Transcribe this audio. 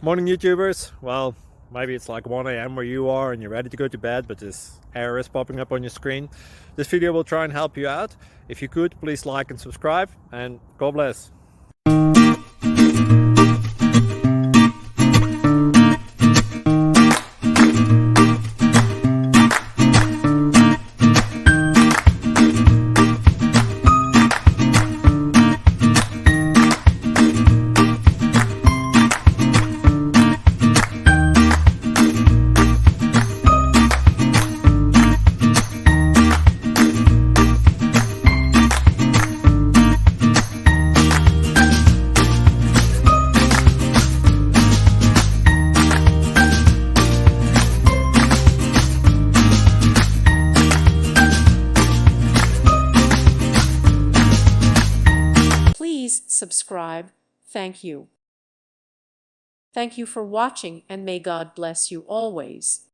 Morning YouTubers. Well, maybe it's like 1 a.m. where you are and you're ready to go to bed, but this error is popping up on your screen. This video will try and help you out. If you could, please like and subscribe, and God bless. Please subscribe. Thank you. Thank you for watching, and may God bless you always.